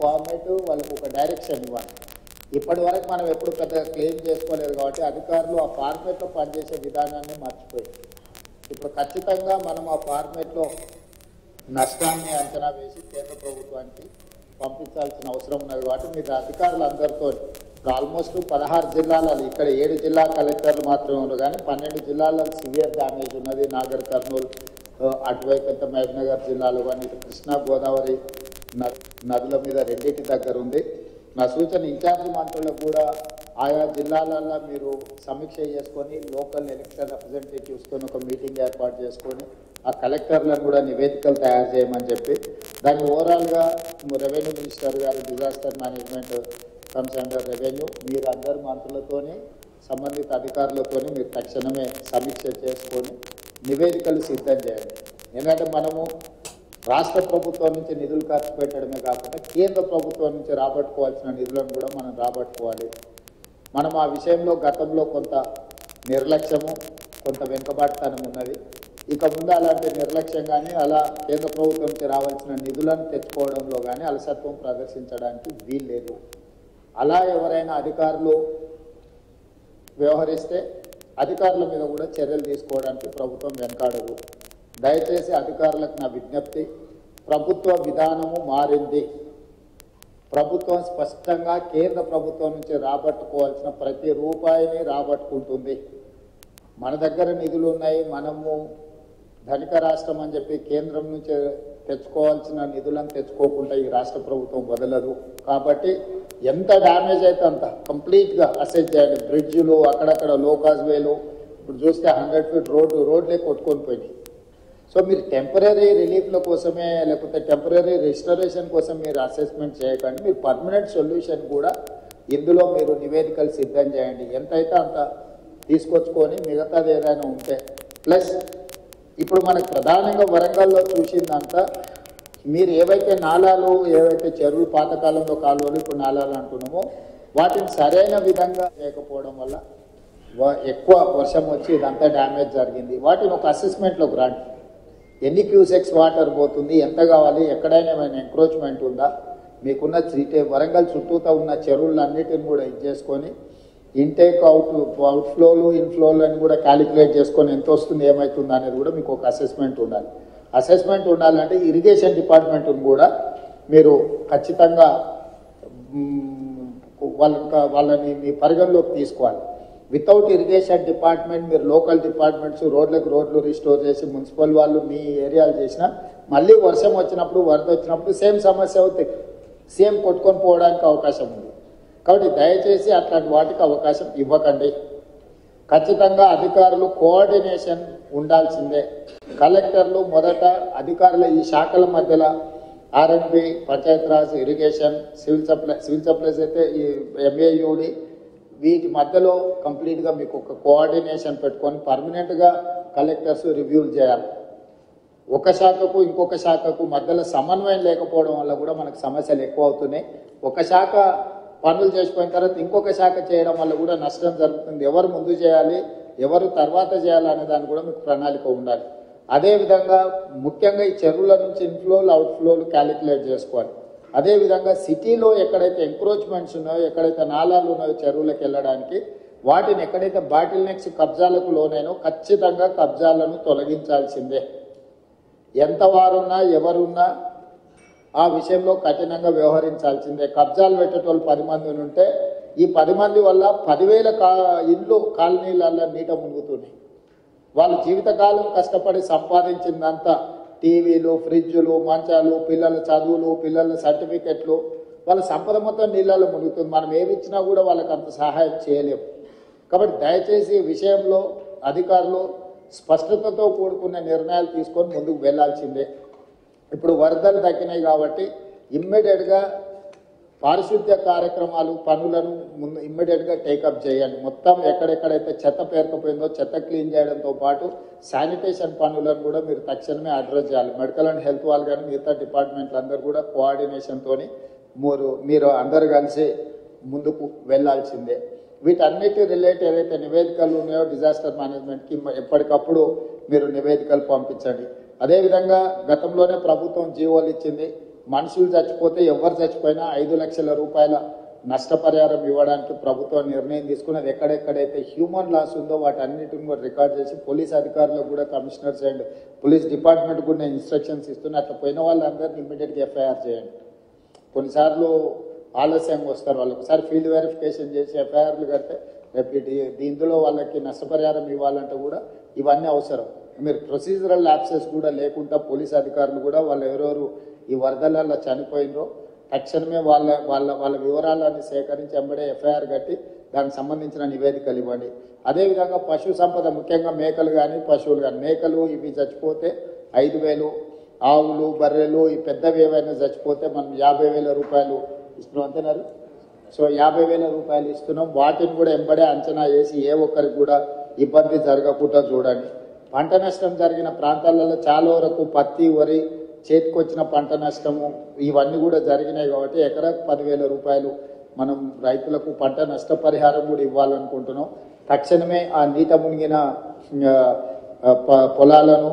Format, వాళ్ళకు ఒక direction ఇవ్వాలి. ఇప్పటి వరకు మనం ఎప్పుడు పెద్దగా క్లెయిమ్ చేసుకోలేదు కాబట్టి అధికారులు ఆ ఫార్మేట్లో పనిచేసే విధానాన్ని మర్చిపోయింది. ఇప్పుడు ఖచ్చితంగా మనం ఆ ఫార్మేట్లో నష్టాన్ని అంచనా వేసి కేంద్ర ప్రభుత్వానికి పంపించాల్సిన అవసరం ఉన్నది కాబట్టి మీరు అధికారులందరితో ఆల్మోస్ట్ 16 జిల్లాలలో ఇక్కడ 7 జిల్లా కలెక్టర్లు మాత్రమే ఉన్నారు కానీ 12 జిల్లాల్లో సివియర్ డ్యామేజ్ ఉన్నది. నాగర్ కర్నూలు అటువైపు ఎంత మహబూబ్నగర్ జిల్లాలో కానీ కృష్ణా గోదావరి నదుల మీద రెండింటి దగ్గర ఉంది. నా సూచన ఇన్ఛార్జ్ మంత్రులకు కూడా ఆయా జిల్లాలలో మీరు సమీక్ష చేసుకొని లోకల్ ఎలక్షన్ రిప్రజెంటేటివ్స్తో ఒక మీటింగ్ ఏర్పాటు చేసుకొని ఆ కలెక్టర్లను కూడా నివేదికలు తయారు చేయమని చెప్పి దాన్ని ఓవరాల్గా రెవెన్యూ మినిస్టర్ గారు disaster management comes under revenue మీరు అందరు మంత్రులతోని సంబంధిత అధికారులతోని మీరు తక్షణమే సమీక్ష చేసుకొని నివేదికలు సిద్ధం చేయండి. ఎందుకంటే మనము రాష్ట్ర ప్రభుత్వం నుంచి నిధులు ఖర్చు పెట్టడమే కాకుండా కేంద్ర ప్రభుత్వం నుంచి రాబట్టుకోవాల్సిన నిధులను కూడా మనం రాబట్టుకోవాలి. మనం ఆ విషయంలో గతంలో కొంత నిర్లక్ష్యము కొంత వెనుకబాటుతనం ఉన్నది. ఇక ముందు అలాంటి నిర్లక్ష్యం కానీ అలా కేంద్ర ప్రభుత్వం నుంచి రావాల్సిన నిధులను తెచ్చుకోవడంలో కానీ అలసత్వం ప్రదర్శించడానికి వీల్లేదు. అలా ఎవరైనా అధికారులు వ్యవహరిస్తే అధికారుల మీద కూడా చర్యలు తీసుకోవడానికి ప్రభుత్వం వెనకాడదు. దయచేసి అధికారులకు నా విజ్ఞప్తి, ప్రభుత్వ విధానము మారింది. ప్రభుత్వం స్పష్టంగా కేంద్ర ప్రభుత్వం నుంచి రాబట్టుకోవాల్సిన ప్రతి రూపాయిని రాబట్టుకుంటుంది. మన దగ్గర నిధులు ఉన్నాయి, మనము ధనిక రాష్ట్రం అని చెప్పి కేంద్రం నుంచి తెచ్చుకోవాల్సిన నిధులను తెచ్చుకోకుండా ఈ రాష్ట్ర ప్రభుత్వం వదలదు. కాబట్టి ఎంత డ్యామేజ్ అయితే అంత కంప్లీట్గా అసెస్ చేయాలి. బ్రిడ్జ్లు అక్కడక్కడ లోకాజ్ వేలు ఇప్పుడు చూస్తే 100 ఫీట్ రోడ్లే కొట్టుకొని పోయినాయి. సో మీరు టెంపరీ రిలీఫ్ల కోసమే లేకపోతే టెంపరీ రెస్టరేషన్ కోసం మీరు అసెస్మెంట్ చేయకండి, మీరు పర్మనెంట్ సొల్యూషన్ కూడా ఇందులో మీరు నివేదికలు సిద్ధం చేయండి. ఎంతైతే అంత తీసుకొచ్చుకొని మిగతాది ఏదైనా ఉంటే ప్లస్ ఇప్పుడు మనకు ప్రధానంగా వరంగల్లో చూసిందంతా మీరు ఏవైతే నాలాలు ఏవైతే చెరువులు పాతకాలంలో కాలువలు ఇప్పుడు నాలాలు అంటున్నామో వాటిని సరైన విధంగా చేయకపోవడం వల్ల ఎక్కువ వర్షం వచ్చి ఇదంతా డ్యామేజ్ జరిగింది. వాటిని ఒక అసెస్మెంట్లోకి రండి. ఎన్ని క్యూసెక్స్ వాటర్ పోతుంది, ఎంత కావాలి, ఎక్కడైనా ఏమైనా ఎంక్రోచ్మెంట్ ఉందా, మీకున్న వరంగల్ చుట్టూతో ఉన్న చెరువులన్నిటిని కూడా ఇది చేసుకొని ఇంటేక్ అవుట్ఫ్లోలు ఇన్ఫ్లోలు అని కూడా క్యాలిక్యులేట్ చేసుకొని ఎంత వస్తుంది ఏమవుతుంది అనేది కూడా మీకు ఒక అసెస్మెంట్ ఉండాలి. అసెస్మెంట్ ఉండాలంటే ఇరిగేషన్ డిపార్ట్మెంట్ని కూడా మీరు ఖచ్చితంగా వాళ్ళని మీ పరిగణలోకి తీసుకోవాలి. వితౌట్ ఇరిగేషన్ డిపార్ట్మెంట్ మీరు లోకల్ డిపార్ట్మెంట్స్ రోడ్లు రిస్టోర్ చేసి మున్సిపల్ వాళ్ళు మీ ఏరియాలు చేసినా మళ్ళీ వర్షం వచ్చినప్పుడు వరద వచ్చినప్పుడు సేమ్ సమస్య అవుతాయి, సేమ్ కొట్టుకొని పోవడానికి అవకాశం ఉంది. కాబట్టి దయచేసి అట్లాంటి వాటికి అవకాశం ఇవ్వకండి. ఖచ్చితంగా అధికారులు కోఆర్డినేషన్ ఉండాల్సిందే. కలెక్టర్లు మొదట అధికారుల ఈ శాఖల మధ్యలో ఆర్ఎండ్బి, పంచాయతీరాజ్, ఇరిగేషన్, సివిల్ సప్లైస్ అయితే ఈ ఎంఏయుడి వీటి మధ్యలో కంప్లీట్గా మీకు ఒక కోఆర్డినేషన్ పెట్టుకొని పర్మనెంట్గా కలెక్టర్స్ రివ్యూలు చేయాలి. ఒక శాఖకు ఇంకొక శాఖకు మధ్యలో సమన్వయం లేకపోవడం వల్ల కూడా మనకు సమస్యలు ఎక్కువ అవుతున్నాయి. ఒక శాఖ పనులు చేసిపోయిన తర్వాత ఇంకొక శాఖ చేయడం వల్ల కూడా నష్టం జరుగుతుంది. ఎవరు ముందు చేయాలి, ఎవరు తర్వాత చేయాలి అనే దాన్ని కూడా మీకు ప్రణాళిక ఉండాలి. అదేవిధంగా ముఖ్యంగా ఈ చెరువుల నుంచి ఇన్ఫ్లోలు అవుట్ఫ్లోలు క్యాలిక్యులేట్ చేసుకోవాలి. అదేవిధంగా సిటీలో ఎక్కడైతే ఎంక్రోచ్మెంట్స్ ఉన్నాయో, ఎక్కడైతే నాలాలు ఉన్నాయో చెరువులకు వెళ్ళడానికి వాటిని ఎక్కడైతే బాటిల్ నెక్స్ కబ్జాలకు లోనైనో ఖచ్చితంగా కబ్జాలను తొలగించాల్సిందే. ఎంత వారున్నా ఎవరున్నా ఆ విషయంలో కఠినంగా వ్యవహరించాల్సిందే. కబ్జాలు పెట్టేటోళ్ళు 10 మంది ఉంటే ఈ 10 మంది వల్ల 10,000 ఇళ్ళు కాలనీలలో నీట మునుగుతున్నాయి. వాళ్ళు జీవితకాలం కష్టపడి సంపాదించిందంతా టీవీలు, ఫ్రిడ్జులు, మంచాలు, పిల్లల చదువులు, పిల్లల సర్టిఫికెట్లు, వాళ్ళ సంపద మొత్తం నీళ్ళలో మునుగుతుంది. మనం ఏమి ఇచ్చినా కూడా వాళ్ళకి అంత సహాయం చేయలేము. కాబట్టి దయచేసి ఈ విషయంలో అధికారులు స్పష్టతతో కూడుకున్న నిర్ణయాలు తీసుకొని ముందుకు వెళ్లాల్సిందే. ఇప్పుడు వరదలు తగ్గినాయి కాబట్టి ఇమ్మీడియట్గా పారిశుద్ధ్య కార్యక్రమాలు పనులను ఇమ్మీడియట్గా టేకప్ చేయండి. మొత్తం ఎక్కడెక్కడైతే చెత్త పేరుకుపోయిందో చెత్త క్లీన్ చేయడంతో పాటు శానిటేషన్ పనులను కూడా మీరు తక్షణమే అడ్రస్ చేయాలి. మెడికల్ అండ్ హెల్త్ వాళ్ళు కానీ మిగతా డిపార్ట్మెంట్లు అందరూ కూడా కోఆర్డినేషన్తో మీరు అందరు కలిసి ముందుకు వెళ్లాల్సిందే. వీటన్నిటి రిలేట్ ఏదైతే నివేదికలు ఉన్నాయో డిజాస్టర్ మేనేజ్మెంట్కి ఎప్పటికప్పుడు మీరు నివేదికలు పంపించండి. అదేవిధంగా గతంలోనే ప్రభుత్వం జీవోలు ఇచ్చింది. మనుషులు చచ్చిపోతే ఎవరు చచ్చిపోయినా 5 లక్షల రూపాయల నష్టపరిహారం ఇవ్వడానికి ప్రభుత్వం నిర్ణయం తీసుకున్నది. ఎక్కడెక్కడైతే హ్యూమన్ లాస్ ఉందో వాటన్నిటిని కూడా రికార్డ్ చేసి పోలీస్ అధికారులకు కూడా కమిషనర్స్ అండ్ పోలీస్ డిపార్ట్మెంట్ కూడా ఇన్స్ట్రక్షన్స్ ఇస్తున్నా అట్లా పోయిన వాళ్ళందరినీ ఇమ్మీడియట్గా ఎఫ్ఐఆర్ చేయండి. కొన్నిసార్లు ఆలస్యంగా వస్తారు, వాళ్ళు ఒకసారి ఫీల్డ్ వెరిఫికేషన్ చేసి ఎఫ్ఐఆర్లు కడితే రేపు దీంట్లో వాళ్ళకి నష్టపరిహారం ఇవ్వాలంటే కూడా ఇవన్నీ అవసరం. మీరు ప్రొసీజరల్ ల్యాప్సెస్ కూడా లేకుండా పోలీస్ అధికారులు కూడా వాళ్ళు ఎవరెవరు ఈ వరదలలో చనిపోయినరో తక్షణమే వాళ్ళ వివరాలన్నీ సేకరించి వెంబడే ఎఫ్ఐఆర్ కట్టి దానికి సంబంధించిన నివేదికలు ఇవ్వండి. అదేవిధంగా పశు సంపద, ముఖ్యంగా మేకలు కానీ పశువులు కానీ, మేకలు ఇవి చచ్చిపోతే 5,000, ఆవులు బర్రెలు ఈ పెద్దవి ఏవైనా చచ్చిపోతే మనం 50,000 రూపాయలు ఇస్తున్నాం అంతేనారు. సో 50,000 రూపాయలు ఇస్తున్నాం. వాటిని కూడా వెంబడే అంచనా వేసి ఏ ఒక్కరికి కూడా ఇబ్బంది జరగకుండా చూడండి. పంట నష్టం జరిగిన ప్రాంతాలలో చాలా వరకు పత్తి, వరి, చేతికొచ్చిన పంట నష్టము ఇవన్నీ కూడా జరిగినాయి కాబట్టి ఎకరాకు 10,000 రూపాయలు మనం రైతులకు పంట నష్టపరిహారం కూడా ఇవ్వాలనుకుంటున్నాం. తక్షణమే ఆ నీట మునిగిన పొలాలను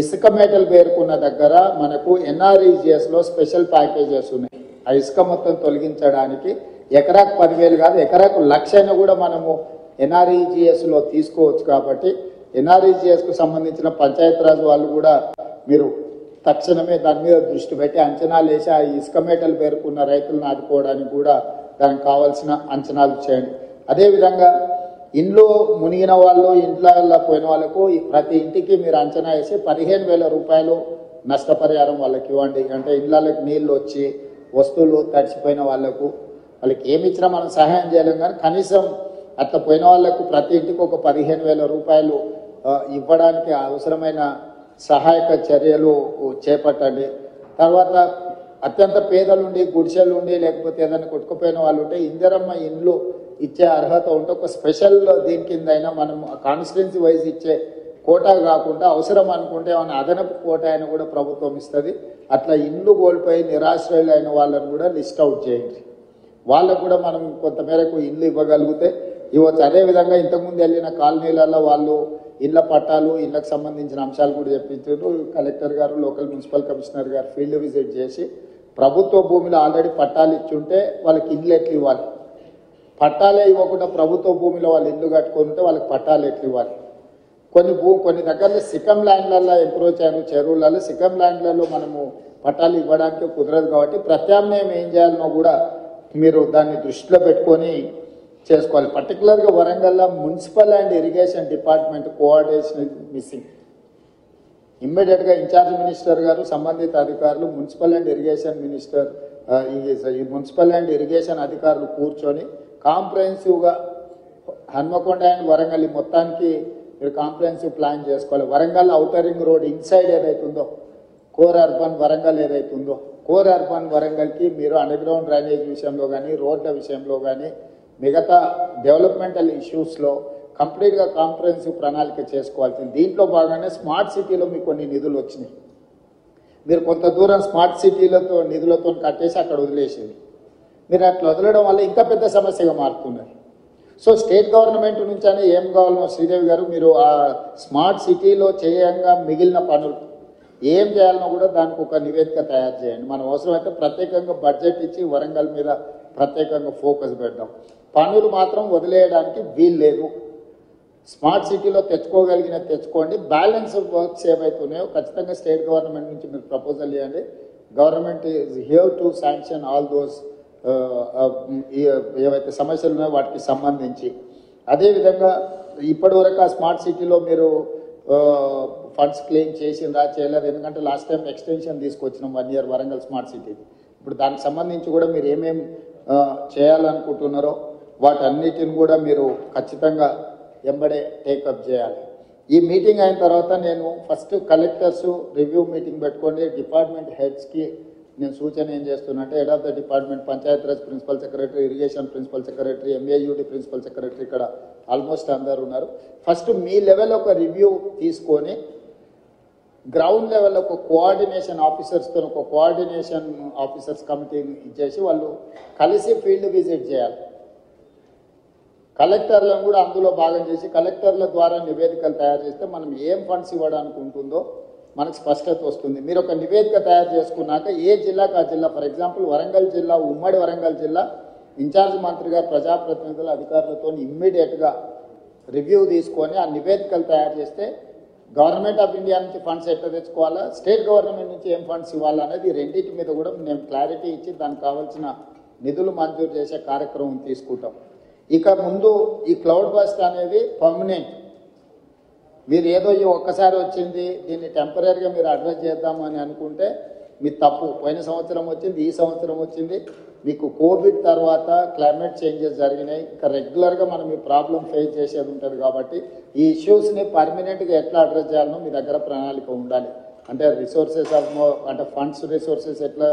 ఇసుక మేటలు పేర్కొన్న దగ్గర మనకు ఎన్ఆర్ఈజిఎస్లో స్పెషల్ ప్యాకేజెస్ ఉన్నాయి. ఆ ఇసుక మొత్తం తొలగించడానికి ఎకరాకు 10,000 కాదు, ఎకరాకు 1,00,000 కూడా మనము ఎన్ఆర్ఈజిఎస్లో తీసుకోవచ్చు. కాబట్టి ఎన్ఆర్ఈజిఎస్కు సంబంధించిన పంచాయతీరాజ్ వాళ్ళు కూడా మీరు తక్షణమే దాని మీద దృష్టి పెట్టి అంచనాలు వేసి ఆ ఇసుక మేటలు పేర్కొన్న రైతులను ఆదుకోవడానికి కూడా దానికి కావాల్సిన అంచనాలు చేయండి. అదేవిధంగా ఇంట్లో మునిగిన వాళ్ళు, ఇంట్లో పోయిన వాళ్ళకు ప్రతి ఇంటికి మీరు అంచనా వేసి 15,000 రూపాయలు నష్టపరిహారం వాళ్ళకి ఇవ్వండి. అంటే ఇళ్ళకి నీళ్ళు వచ్చి వస్తువులు తడిచిపోయిన వాళ్ళకు వాళ్ళకి ఏమి ఇచ్చినా మనం సహాయం చేయలేం, కానీ కనీసం అట్లా పోయిన వాళ్ళకు ప్రతి ఇంటికి ఒక 15,000 రూపాయలు ఇవ్వడానికి అవసరమైన సహాయక చర్యలు చేపట్టండి. తర్వాత అత్యంత పేదలుండి, గుడిసెలుండి, లేకపోతే ఏదైనా కొట్టుకుపోయిన వాళ్ళు ఉంటే ఇందిరమ్మ ఇండ్లు ఇచ్చే అర్హత ఉంటే ఒక స్పెషల్ దీని కింద అయినా మనం కాన్స్టిట్యున్సీ వైజ్ ఇచ్చే కోటా కాకుండా అవసరం అనుకుంటే ఏమైనా అదనపు కోటా అయినా కూడా ప్రభుత్వం ఇస్తుంది. అట్లా ఇండ్లు కోల్పోయి నిరాశ్రయులు అయిన వాళ్ళని కూడా లిస్ట్ అవుట్ చేయండి. వాళ్ళకు కూడా మనం కొంతమేరకు ఇల్లు ఇవ్వగలిగితే ఇవ్వచ్చు. అదేవిధంగా ఇంతకుముందు వెళ్ళిన కాలనీలలో వాళ్ళు ఇళ్ల పట్టాలు, ఇళ్లకు సంబంధించిన అంశాలు కూడా చెప్పించారు. కలెక్టర్ గారు, లోకల్ మున్సిపల్ కమిషనర్ గారు ఫీల్డ్ విజిట్ చేసి ప్రభుత్వ భూమిలో ఆల్రెడీ పట్టాలు ఇచ్చుంటే వాళ్ళకి ఇల్లు ఎట్లు ఇవ్వాలి, పట్టాలే ఇవ్వకుండా ప్రభుత్వ భూమిలో వాళ్ళు ఇల్లు కట్టుకొని ఉంటే వాళ్ళకి పట్టాలు ఎట్లు ఇవ్వాలి. కొన్ని దగ్గరలో సికమ్ ల్యాండ్లలో ఎంక్రోచ్ అయిన చెరువులలో సికమ్ ల్యాండ్లలో మనము పట్టాలు ఇవ్వడానికి కుదరదు. కాబట్టి ప్రత్యామ్నాయం ఏం చేయాలనో కూడా మీరు దాన్ని దృష్టిలో పెట్టుకొని చేసుకోవాలి. పర్టికులర్గా వరంగల్లో municipal and irrigation department coordination missing. ఇమ్మీడియట్గా ఇన్ఛార్జ్ మినిస్టర్ గారు, సంబంధిత అధికారులు, మున్సిపల్ అండ్ ఇరిగేషన్ మినిస్టర్, ఈ మున్సిపల్ అండ్ ఇరిగేషన్ అధికారులు కూర్చొని కాంప్రహెన్సివ్గా హన్మకొండ అండ్ వరంగల్ మొత్తానికి మీరు కాంప్రహెన్సివ్ ప్లాన్ చేసుకోవాలి. Warangal outer ring road inside ఏదైతుందో, కోర్ అర్బన్ వరంగల్ ఏదైతుందో, కోర్ అర్బన్ వరంగల్కి మీరు అండర్ గ్రౌండ్ డ్రైనేజ్ విషయంలో కానీ, రోడ్ల విషయంలో కానీ, మిగతా డెవలప్మెంటల్ ఇష్యూస్లో కంప్లీట్గా కాంప్రహెన్సివ్ ప్రణాళిక చేసుకోవాల్సింది. దీంట్లో భాగంగానే స్మార్ట్ సిటీలో మీకు కొన్ని నిధులు వచ్చినాయి. మీరు కొంత దూరం స్మార్ట్ సిటీలతో నిధులతో కట్టేసి అక్కడ వదిలేసింది. మీరు అట్లా వదలడం వల్ల ఇంకా పెద్ద సమస్యగా మారుతున్నారు. సో స్టేట్ గవర్నమెంట్ నుంచి అయినా ఏం కావాలనో శ్రీదేవి గారు మీరు ఆ స్మార్ట్ సిటీలో చేయంగా మిగిలిన పనులు ఏం చేయాలనో కూడా దానికి ఒక నివేదిక తయారు చేయండి. మనం అవసరమైతే ప్రత్యేకంగా బడ్జెట్ ఇచ్చి వరంగల్ మీద ప్రత్యేకంగా ఫోకస్ పెడదాం. పనులు మాత్రం వదిలేయడానికి వీలు లేదు. స్మార్ట్ సిటీలో తెచ్చుకోండి. బ్యాలెన్స్ వర్క్స్ ఏవైతున్నాయో ఖచ్చితంగా స్టేట్ గవర్నమెంట్ నుంచి మీరు ప్రపోజల్ చేయండి. Government is here to sanction all those ఏవైతే సమస్యలు ఉన్నాయో వాటికి సంబంధించి. అదేవిధంగా ఇప్పటివరకు ఆ స్మార్ట్ సిటీలో మీరు ఫండ్స్ క్లెయిమ్ చేసిందా చేయలేదు, ఎందుకంటే లాస్ట్ టైం ఎక్స్టెన్షన్ తీసుకొచ్చినాం 1 year వరంగల్ స్మార్ట్ సిటీ. ఇప్పుడు దానికి సంబంధించి కూడా మీరు ఏమేమి చేయాలనుకుంటున్నారో వాటన్నిటిని కూడా మీరు ఖచ్చితంగా ఎంబడే టేకప్ చేయాలి. ఈ మీటింగ్ అయిన తర్వాత నేను ఫస్ట్ కలెక్టర్స్ రివ్యూ మీటింగ్ పెట్టుకోండి. డిపార్ట్మెంట్ హెడ్స్కి నేను సూచన ఏం చేస్తున్నట్టే head of the department, Panchayati Raj principal secretary, irrigation principal secretary, MAUD principal secretary, ఇక్కడ ఆల్మోస్ట్ అందరు ఉన్నారు. ఫస్ట్ మీ లెవెల్ ఒక రివ్యూ తీసుకొని గ్రౌండ్ లెవెల్ ఒక కోఆర్డినేషన్ ఆఫీసర్స్తో ఒక కోఆర్డినేషన్ ఆఫీసర్స్ కమిటీని ఇచ్చేసి వాళ్ళు కలిసి ఫీల్డ్ విజిట్ చేయాలి. కలెక్టర్లను కూడా అందులో భాగం చేసి కలెక్టర్ల ద్వారా నివేదికలు తయారు చేస్తే మనం ఏం ఫండ్స్ ఇవ్వడానికి ఉంటుందో మనకు స్పష్టత వస్తుంది. మీరు ఒక నివేదిక తయారు చేసుకున్నాక ఏ జిల్లాకు ఆ జిల్లా, ఫర్ ఎగ్జాంపుల్ వరంగల్ జిల్లా, ఉమ్మడి వరంగల్ జిల్లా ఇన్ఛార్జ్ మంత్రి గారు ప్రజాప్రతినిధులు అధికారులతో ఇమ్మీడియట్గా రివ్యూ తీసుకొని ఆ నివేదికలు తయారు చేస్తే గవర్నమెంట్ ఆఫ్ ఇండియా నుంచి ఫండ్స్ ఎట్లా తెచ్చుకోవాలా, స్టేట్ గవర్నమెంట్ నుంచి ఏం ఫండ్స్ ఇవ్వాలనేది రెండింటి మీద కూడా మేము క్లారిటీ ఇచ్చి దానికి కావాల్సిన నిధులు మంజూరు చేసే కార్యక్రమం తీసుకుంటాం. ఇక ముందు ఈ క్లౌడ్ బస్ట్ అనేది పర్మనెంట్. మీరు ఏదో ఈ ఒక్కసారి వచ్చింది దీన్ని టెంపరీగా మీరు అడ్రస్ చేద్దామని అనుకుంటే మీ తప్పు. పోయిన సంవత్సరం వచ్చింది, ఈ సంవత్సరం వచ్చింది. మీకు కోవిడ్ తర్వాత క్లైమేట్ చేంజెస్ జరిగినాయి. ఇక రెగ్యులర్గా మనం ఈ ప్రాబ్లం ఫేస్ చేసేది ఉంటుంది కాబట్టి ఈ ఇష్యూస్ని పర్మనెంట్గా ఎట్లా అడ్రస్ చేయాలనో మీ దగ్గర ప్రణాళిక ఉండాలి. అంటే రిసోర్సెస్ అంటే ఫండ్స్ రిసోర్సెస్ ఎట్లా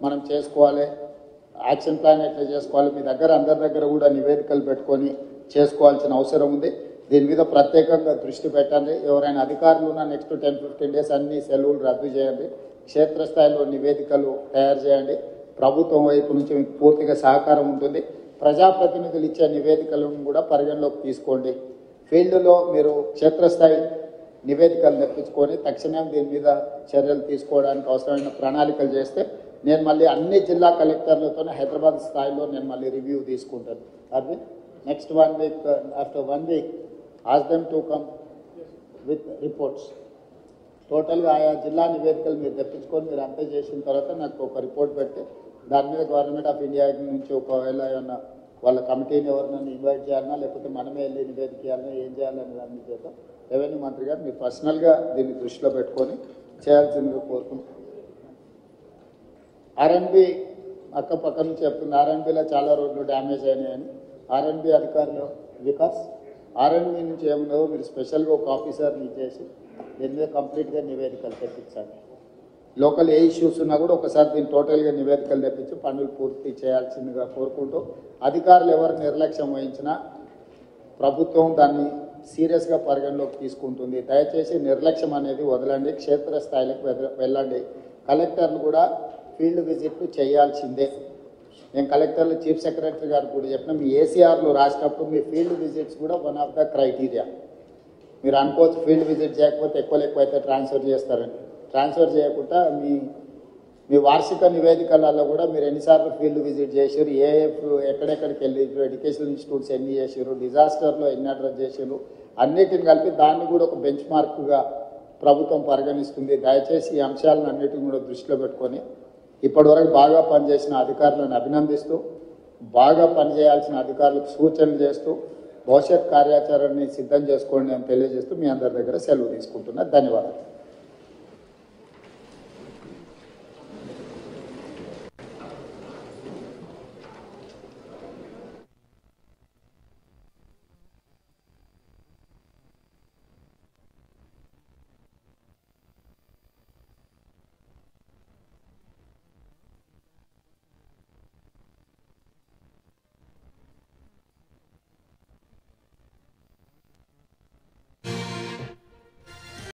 మనం చేసుకోవాలి, యాక్షన్ ప్లాన్ ఎట్లా చేసుకోవాలి, మీ దగ్గర అందరి దగ్గర కూడా నివేదికలు పెట్టుకొని చేసుకోవాల్సిన అవసరం ఉంది. దీని మీద ప్రత్యేకంగా దృష్టి పెట్టండి. ఎవరైనా అధికారులు ఉన్న నెక్స్ట్ 10-15 డేస్ అన్ని సెలవులు రద్దు చేయండి. క్షేత్రస్థాయిలో నివేదికలు తయారు చేయండి. ప్రభుత్వం వైపు నుంచి మీకు పూర్తిగా సహకారం ఉంటుంది. ప్రజాప్రతినిధులు ఇచ్చే నివేదికలను కూడా పరిగణలోకి తీసుకోండి. ఫీల్డ్లో మీరు క్షేత్రస్థాయి నివేదికలు తెప్పించుకొని తక్షణం దీని మీద చర్యలు తీసుకోవడానికి అవసరమైన ప్రణాళికలు చేస్తే నేను మళ్ళీ అన్ని జిల్లా కలెక్టర్లతో హైదరాబాద్ స్థాయిలో నేను మళ్ళీ రివ్యూ తీసుకుంటాను. అది next 1 week, after 1 week ask them to come with reports. టోటల్గా ఆయా జిల్లా నివేదికలు మీరు తెప్పించుకొని మీరు అంతా చేసిన తర్వాత నాకు ఒక రిపోర్ట్ పెట్టి దాని మీద గవర్నమెంట్ ఆఫ్ ఇండియా నుంచి ఒకవేళ ఏమన్నా వాళ్ళ కమిటీని ఎవరినైనా ఇన్వైట్ చేయాలన్నా లేకపోతే మనమే వెళ్ళి నివేదిక చేయాలన్నా ఏం చేయాలని దాని చేత రెవెన్యూ మంత్రి గారు మీరు పర్సనల్గా దీన్ని దృష్టిలో పెట్టుకొని చేయాల్సిందిగా కోరుకుంటున్నాను. ఆర్ఎన్బి పక్క నుంచి చెప్తుంది, ఆర్ఎన్బిలో చాలా రోడ్లు డ్యామేజ్ అయినాయని. ఆర్ఎన్బి అధికారులు వికాస్ ఆర్ఎన్బి నుంచి ఏముందో మీరు స్పెషల్గా ఒక ఆఫీసర్ని ఇచ్చేసి దీని మీద కంప్లీట్గా నివేదికలు తెప్పించండి. లోకల్ ఏ ఇష్యూస్ ఉన్నా కూడా ఒకసారి దీన్ని టోటల్గా నివేదికలు తెప్పించి పనులు పూర్తి చేయాల్సిందిగా కోరుకుంటూ, అధికారులు ఎవరు నిర్లక్ష్యం వహించినా ప్రభుత్వం దాన్ని సీరియస్గా పరిగణలోకి తీసుకుంటుంది. దయచేసి నిర్లక్ష్యం అనేది వదలండి, క్షేత్రస్థాయిలకు వెళ్ళండి. కలెక్టర్లు కూడా ఫీల్డ్ విజిట్లు చేయాల్సిందే. నేను కలెక్టర్లు చీఫ్ సెక్రటరీ గారు కూడా చెప్పిన మీ ఏసీఆర్లు రాసినప్పుడు మీ ఫీల్డ్ విజిట్స్ కూడా వన్ ఆఫ్ ద క్రైటీరియా. మీరు అనుకోవచ్చు ఫీల్డ్ విజిట్ చేయకపోతే ఎక్కువ అయితే ట్రాన్స్ఫర్ చేస్తారని. ట్రాన్స్ఫర్ చేయకుండా మీ వార్షిక నివేదికలలో కూడా మీరు ఎన్నిసార్లు ఫీల్డ్ విజిట్ చేసారు, ఎక్కడెక్కడికి వెళ్ళి ఎడ్యుకేషనల్ ఇన్స్టిట్యూట్స్ ఎన్ని చేసారు, డిజాస్టర్లో ఎన్ని అడ్రస్ చేసారు, అన్నిటిని కలిపి దాన్ని కూడా ఒక బెంచ్ మార్క్గా ప్రభుత్వం పరిగణిస్తుంది. దయచేసి ఈ అంశాలను అన్నిటిని కూడా దృష్టిలో పెట్టుకొని ఇప్పటివరకు బాగా పనిచేసిన అధికారులను అభినందిస్తూ, బాగా పనిచేయాల్సిన అధికారులకు సూచనలు చేస్తూ భవిష్యత్ కార్యాచరణని సిద్ధం చేసుకోండి అని తెలియజేస్తూ మీ అందరి దగ్గర సెలవు తీసుకుంటున్నా. ధన్యవాదాలు.